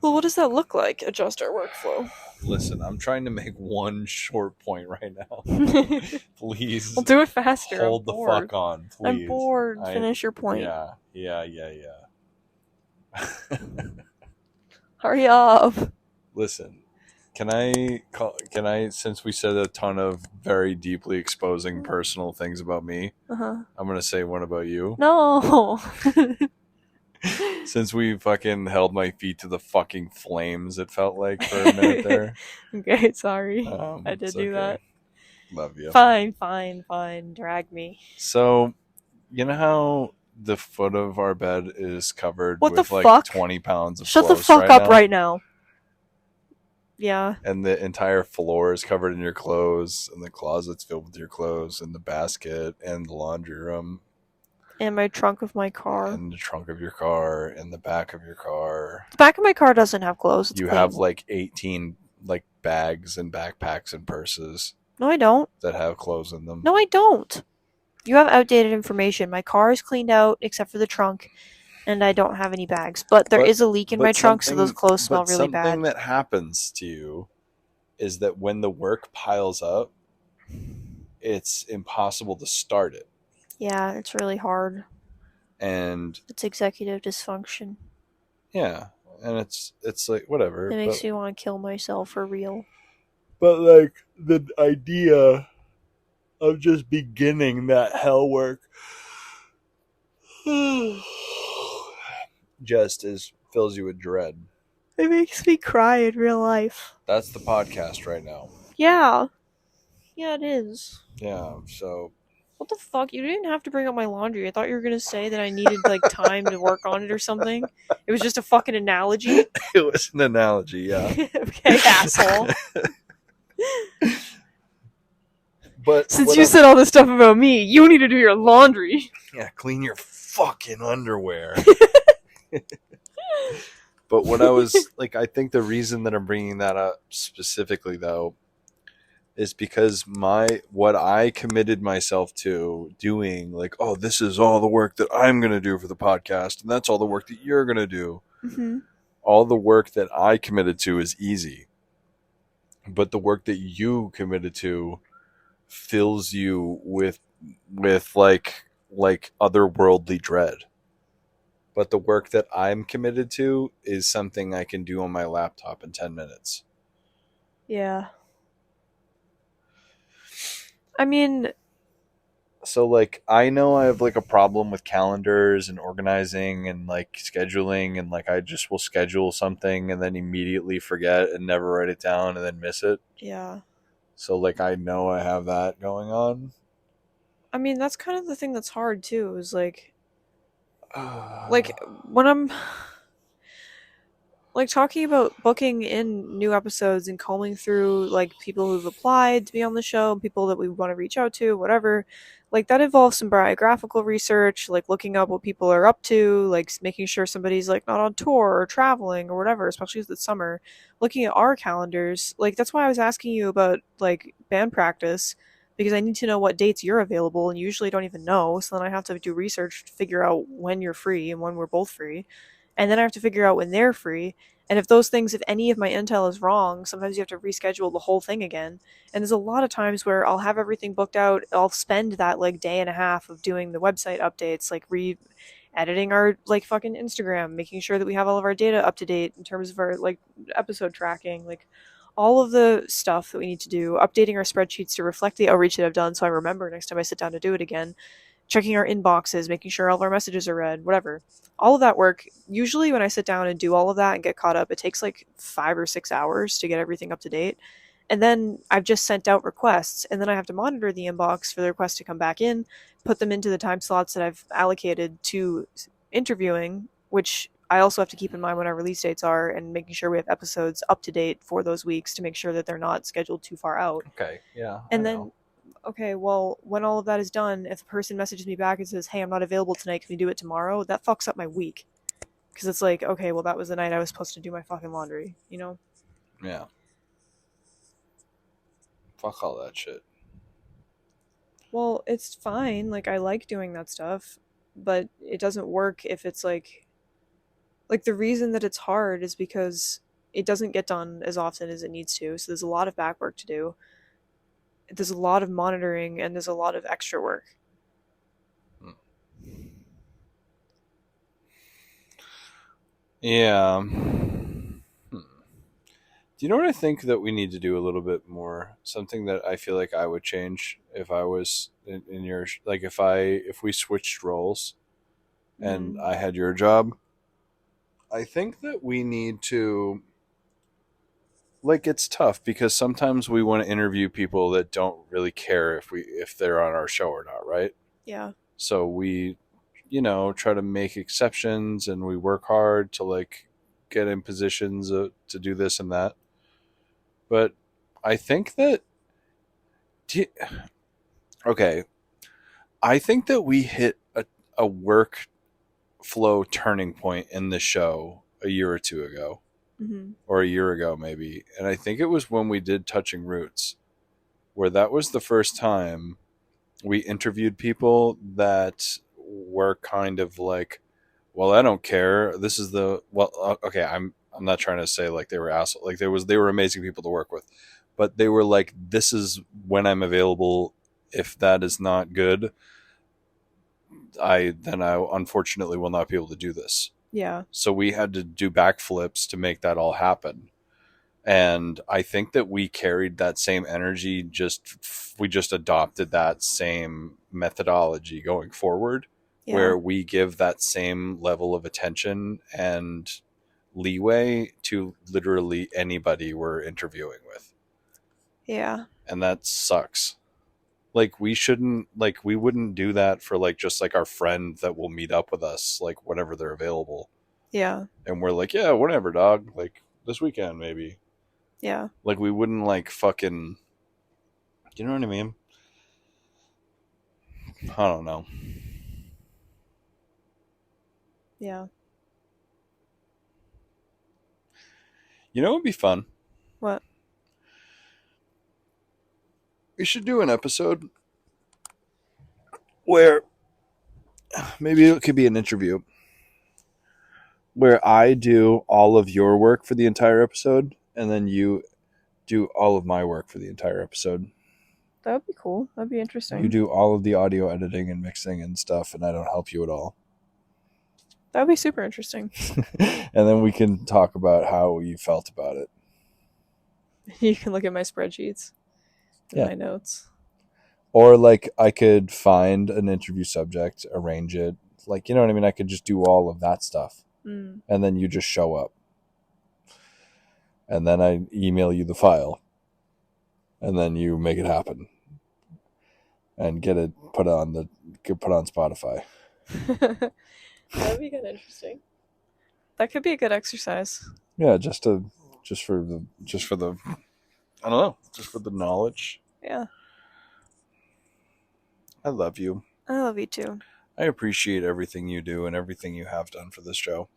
Well, what does that look like? Adjust our workflow. listen, I'm trying to make one short point right now. Please We'll do it faster. hold I'm the bored. fuck on, please. I'm bored. Finish your point. Yeah. Hurry up. Listen, can I since we said a ton of very deeply exposing personal things about me, Uh-huh. I'm gonna say one about you. No. Since we fucking held my feet to the fucking flames, it felt like for a minute there. Okay, sorry. I did It's do that. Love you. Fine. Drag me. So, you know how the foot of our bed is covered What the with like fuck? 20 pounds of Shut the clothes fuck up right now. Yeah. And the entire floor is covered in your clothes, and the closet's filled with your clothes, and the basket, and the laundry room, And my trunk of my car. and the trunk of your car, and the back of your car. The back of my car doesn't have clothes. It's You clean. have like 18 like bags and backpacks and purses No, I don't. that have clothes in them. No, I don't. You have outdated information. My car is cleaned out except for the trunk, and I don't have any bags. But there is a leak in my trunk, so those clothes smell really bad. Something that happens to you is that when the work piles up, it's impossible to start it. Yeah, it's really hard. And It's executive dysfunction. yeah, and it's like whatever. It makes me want to kill myself for real. But like the idea of just beginning that hell work just fills you with dread. It makes me cry in real life. That's the podcast right now. Yeah. Yeah, it is. Yeah, so What the fuck? You didn't have to bring up my laundry. I thought you were gonna say that I needed like time to work on it or something. It was just a fucking analogy. it was an analogy, yeah. Okay, asshole. But Since you said all this stuff about me, you need to do your laundry. yeah, clean your fucking underwear. But what I was like, I think the reason that I'm bringing that up specifically though is because what I committed myself to doing, like, oh, this is all the work that I'm going to do for the podcast, and that's all the work that you're going to do. Mm-hmm. All the work that I committed to is easy, but the work that you committed to fills you with like otherworldly dread. But the work that I'm committed to is something I can do on my laptop in 10 minutes. Yeah. I mean, so like I know I have like a problem with calendars and organizing and like scheduling, and like I just will schedule something and then immediately forget and never write it down and then miss it. yeah. So like I know I have that going on. I mean, that's kind of the thing that's hard too, is like Like, when I'm like talking about booking in new episodes and combing through like people who've applied to be on the show, people that we want to reach out to, whatever, like that involves some biographical research, like looking up what people are up to, like making sure somebody's like not on tour or traveling or whatever, especially if it's summer. Looking at our calendars, like that's why I was asking you about like band practice, because I need to know what dates you're available, and usually don't even know, so then I have to do research to figure out when you're free and when we're both free, and then I have to figure out when they're free. And if those things, if any of my intel is wrong, sometimes you have to reschedule the whole thing again. And there's a lot of times where I'll have everything booked out. I'll spend that like day and a half of doing the website updates, like editing our like fucking Instagram, making sure that we have all of our data up to date in terms of our like episode tracking, like all of the stuff that we need to do, updating our spreadsheets to reflect the outreach that I've done so I remember next time I sit down to do it again, checking our inboxes, making sure all of our messages are read, whatever. All of that work, usually when I sit down and do all of that and get caught up, it takes like 5 or 6 hours to get everything up to date. And then I've just sent out requests, and then I have to monitor the inbox for the requests to come back in, put them into the time slots that I've allocated to interviewing, which I also have to keep in mind when our release dates are, and making sure we have episodes up to date for those weeks to make sure that they're not scheduled too far out. Okay, yeah. And then, okay, well, when all of that is done, if a person messages me back and says, hey, I'm not available tonight, can we do it tomorrow? That fucks up my week. Because it's like, okay, well, that was the night I was supposed to do my fucking laundry, you know? Yeah. Fuck all that shit. Well, it's fine. Like, I like doing that stuff, but it doesn't work if it's like the reason that it's hard is because it doesn't get done as often as it needs to. So there's a lot of back work to do. There's a lot of monitoring, and there's a lot of extra work. Yeah. Do you know what I think that we need to do a little bit more? Something that I feel like I would change if I was in your, like if we switched roles and I had your job. I think that we need to, like, it's tough because sometimes we want to interview people that don't really care if they're on our show or not, right? Yeah. So we, try to make exceptions, and we work hard to like get in positions to do this and that. But I think that, I think that we hit a work flow turning point in the show a year or two ago, or a year ago maybe. And I think it was when we did Touching Roots, where that was the first time we interviewed people that were kind of like, well, I don't care. This is okay. I'm not trying to say like they were assholes. Like they were amazing people to work with, but they were like, this is when I'm available. If that is not good, I unfortunately will not be able to do this. Yeah. So we had to do backflips to make that all happen. And I think that we carried that same energy, we just adopted that same methodology going forward, where we give that same level of attention and leeway to literally anybody we're interviewing with. Yeah. And that sucks. Like we wouldn't do that for like just like our friend that will meet up with us like whenever they're available. Yeah. And we're like, yeah, whatever, dog. Like this weekend maybe. Yeah. Like we wouldn't like fucking, you know what I mean? I don't know. Yeah. You know what would be fun? What? We should do an episode where maybe it could be an interview where I do all of your work for the entire episode and then you do all of my work for the entire episode. That would be cool. That'd be interesting. You do all of the audio editing and mixing and stuff, and I don't help you at all. That would be super interesting. And then we can talk about how you felt about it. You can look at my spreadsheets and my notes. Or like I could find an interview subject, arrange it. Like, you know what I mean? I could just do all of that stuff. And then you just show up. And then I email you the file. And then you make it happen. And get it put on Spotify. That'd be kind of interesting. That could be a good exercise. Yeah, just for the I don't know, just for the knowledge. Yeah. I love you. I love you too. I appreciate everything you do and everything you have done for this show.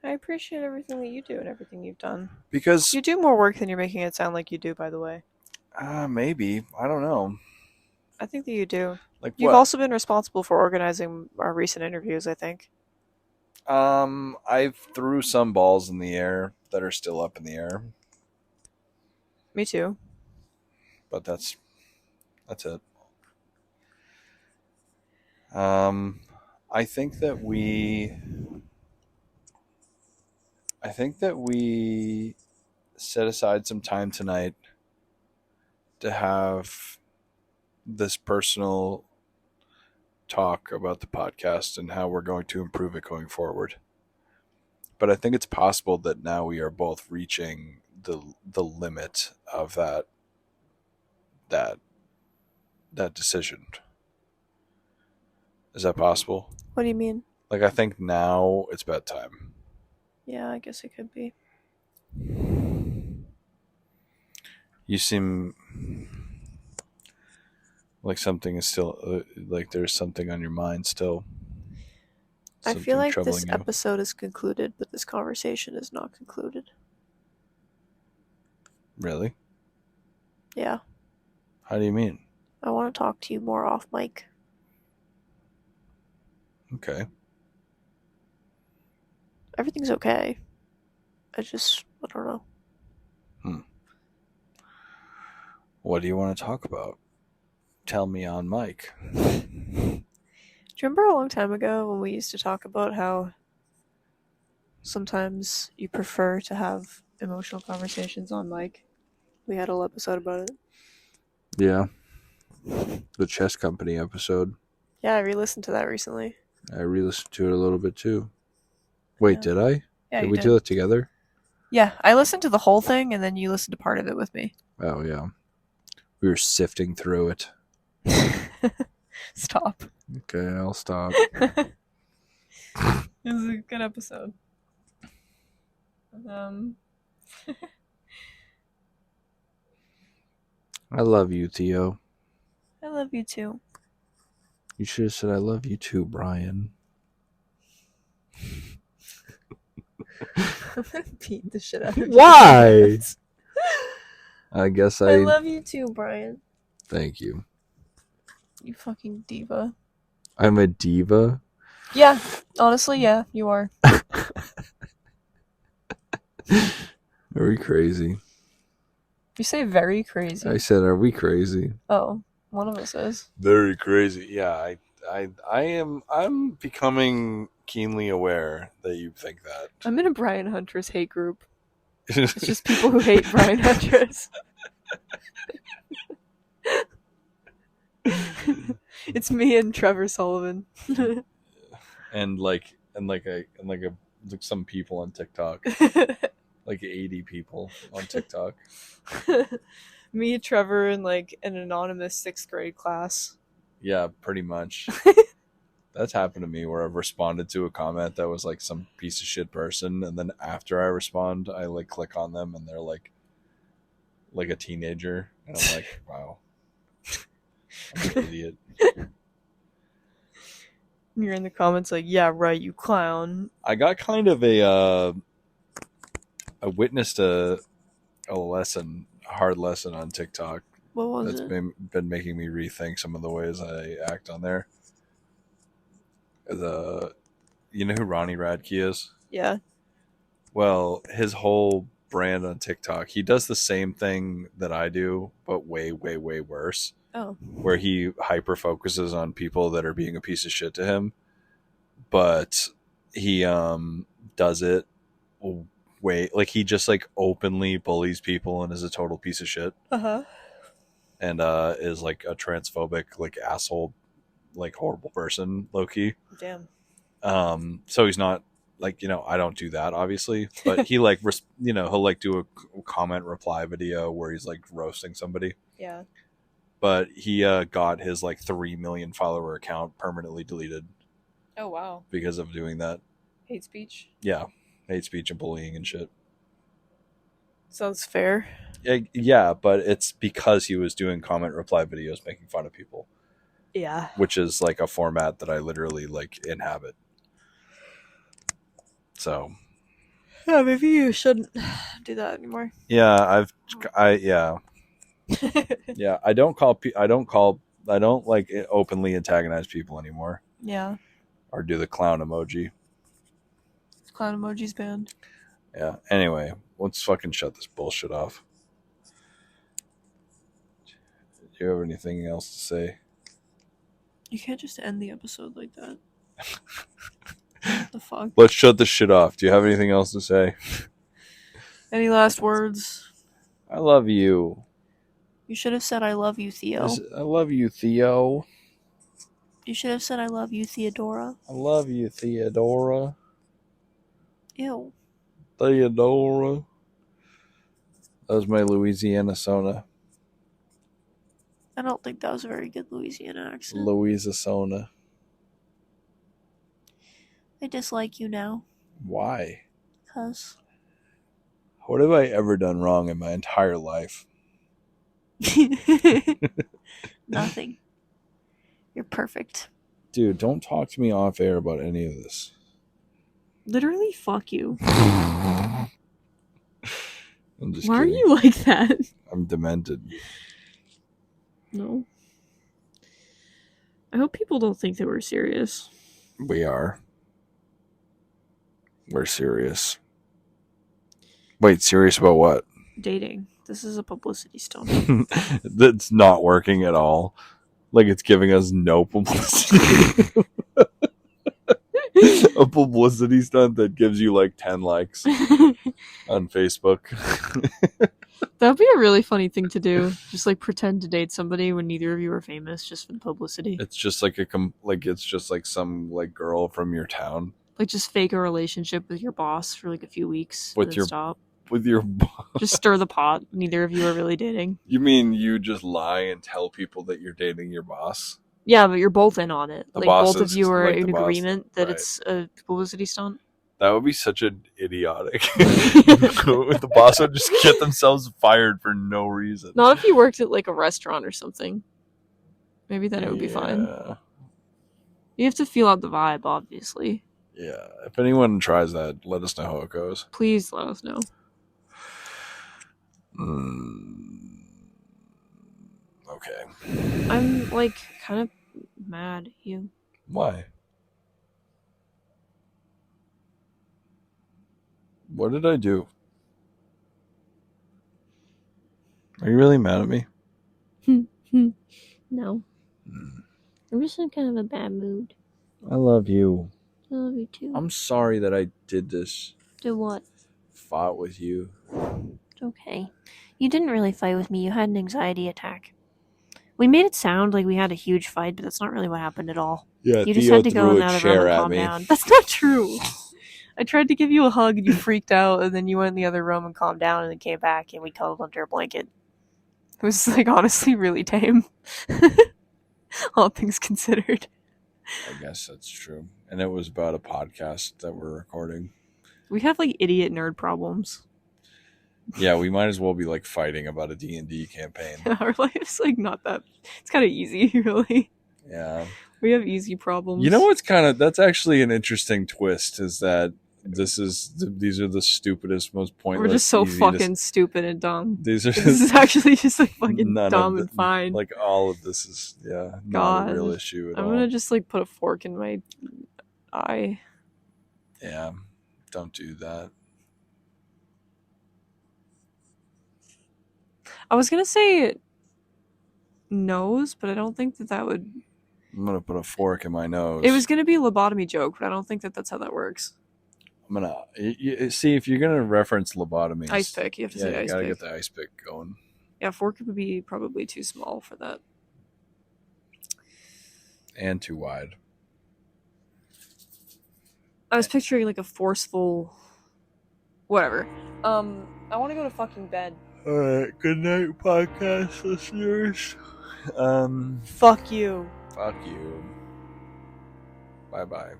I appreciate everything that you do and everything you've done. Because You do more work than you're making it sound like you do, by the way. maybe, I don't know. I think that you do. Like You've what? also been responsible for organizing our recent interviews, I think. I threw some balls in the air that are still up in the air, Me too. but that's it. I think that we set aside some time tonight to have this personal talk about the podcast and how we're going to improve it going forward. But I think it's possible that now we are both reaching the limit of that decision. Is that possible? What do you mean? Like, I think now it's bedtime. Yeah, I guess it could be. You seem like something is still like there's something on your mind still. I Something feel like this troubling you. episode is concluded, but this conversation is not concluded. Really? Yeah. How do you mean? I want to talk to you more off mic. Okay. Everything's okay. I don't know. What do you want to talk about? Tell me on mic. Do you remember a long time ago when we used to talk about how sometimes you prefer to have emotional conversations on mic? We had a whole episode about it. Yeah. The Chess Company episode. Yeah, I re-listened to that recently. I re-listened to it a little bit too. Wait, Yeah. did I? Yeah, Did you we did. do it together? Yeah, I listened to the whole thing and then you listened to part of it with me. Oh, yeah. We were sifting through it. Stop. Okay, I'll stop. It was a good episode. I love you, Theo. I love you too. You should have said I love you too, Brian. I'm gonna beat the shit out of you. Why? I guess I love you too, Brian. Thank you. You fucking diva. I'm a diva. Yeah, honestly, yeah, you are. Are we crazy? You say very crazy. I said, are we crazy? Oh, one of us is. Very crazy. Yeah, I'm becoming keenly aware that you think that. I'm in a Brian Huntress hate group. It's just people who hate Brian Huntress. It's me and Trevor Sullivan. and some people on TikTok. Like 80 people on TikTok. Me, Trevor, and like an anonymous 6th grade class. Yeah, pretty much. That's happened to me where I've responded to a comment that was like some piece of shit person, and then after I respond, I like click on them and they're like a teenager, and I'm like, wow, I'm an idiot. You're in the comments like, yeah, right, you clown. I got kind of I witnessed a hard lesson on TikTok. What was That's it? been making me rethink some of the ways I act on there. You know who Ronnie Radke is? Yeah. Well, his whole brand on TikTok, he does the same thing that I do, but way, way, way worse. Oh. Where he hyper focuses on people that are being a piece of shit to him, but he does it way like he just like openly bullies people and is a total piece of shit. Uh-huh. And is like a transphobic, like asshole, like horrible person, low-key. Damn. So he's not like, I don't do that obviously, but he like he'll like do a comment reply video where he's like roasting somebody. Yeah. But he got his like 3 million follower account permanently deleted. Oh, wow. because of doing that. Hate speech? Yeah, hate speech and bullying and shit. Sounds fair. Yeah, but it's because he was doing comment reply videos making fun of people, Yeah. which is like a format that I literally like inhabit. So Yeah, maybe you shouldn't do that anymore. yeah, yeah. I don't like openly antagonize people anymore Yeah. or do the clown emoji. Clown emoji's banned. Yeah. Anyway, let's fucking shut this bullshit off. Do you have anything else to say? You can't just end the episode like that. What the fuck? Let's shut this shit off. Do you have anything else to say? Any last words? I love you. You should have said I love you, Theo. I love you, Theo. You should have said I love you, Theodora. I love you, Theodora. Ew. Theodora. That was my Louisiana Sona. I don't think that was a very good Louisiana accent. Louisa Sona. I dislike you now. Why? 'Cause. What have I ever done wrong in my entire life? Nothing. You're perfect. Dude, don't talk to me off air about any of this. Literally, fuck you. I'm just Why kidding. are you like that? I'm demented. No. I hope people don't think that we're serious. We are. We're serious. Wait, serious about what? Dating. This is a publicity stunt. That's not working at all. Like it's giving us no publicity. A publicity stunt that gives you like 10 likes on Facebook. That would be a really funny thing to do. Just like pretend to date somebody when neither of you are famous, just for the publicity. It's just like it's just like some like girl from your town Like just fake a relationship with your boss for like a few weeks. With and then your- stop. with your Just stir the pot. Neither of you are really dating. You mean you just lie and tell people that you're dating your boss? Yeah, but you're both in on it. The Like boss both of is- you are like, the in boss- agreement that right. it's a publicity stunt. That would be such an idiotic. The boss would just get themselves fired for no reason. Not if you worked at like a restaurant or something. Maybe then it would be fine. Yeah. You have to feel out the vibe, obviously. Yeah. If anyone tries that, let us know how it goes. Please let us know. Okay. I'm like kind of mad at you. Why? What did I do? Are you really mad at me? No. Mm. I'm just in kind of a bad mood. I love you. I love you too. I'm sorry that I did this. Do what? Fought with you. It's okay. You didn't really fight with me. You had an anxiety attack. We made it sound like we had a huge fight, but that's not really what happened at all. Yeah, You just Theo had to go threw in a that room chair and at calm me. down. That's not true. I tried to give you a hug and you freaked out, and then you went in the other room and calmed down, and then came back and we cuddled under a blanket. It was like honestly really tame. All things considered. I guess that's true. And it was about a podcast that we're recording. We have like idiot nerd problems. Yeah, we might as well be like fighting about a D&D campaign. Our life's like not that. It's kind of easy, really. Yeah. We have easy problems. You know what's that's actually an interesting twist is that these are the stupidest, most pointless. We're just so easiest- fucking stupid and dumb. These are This is actually just like fucking none of dumb the- and fine. Like all of this is not God. a real issue at I'm all. gonna just like put a fork in my eye. Yeah, don't do that. I was gonna say nose, but I don't think that would. I'm gonna put a fork in my nose. It was gonna be a lobotomy joke, but I don't think that that's how that works. I'm gonna see if you're gonna reference lobotomies. Ice pick. You have to Yeah, say you ice gotta pick. get the ice pick going. Yeah, fork would be probably too small for that. And too wide. I was picturing like a forceful. Whatever. I want to go to fucking bed. All right. Good night, podcast listeners. Fuck you. Fuck you. Bye bye.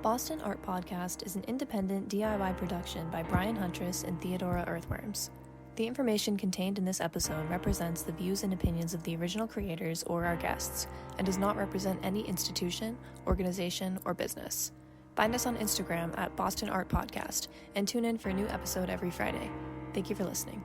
Boston Art Podcast is an independent DIY production by Brian Huntress and Theodora Earthworms. The information contained in this episode represents the views and opinions of the original creators or our guests, and does not represent any institution, organization, or business. Find us on Instagram at Boston Art Podcast, and tune in for a new episode every Friday. Thank you for listening.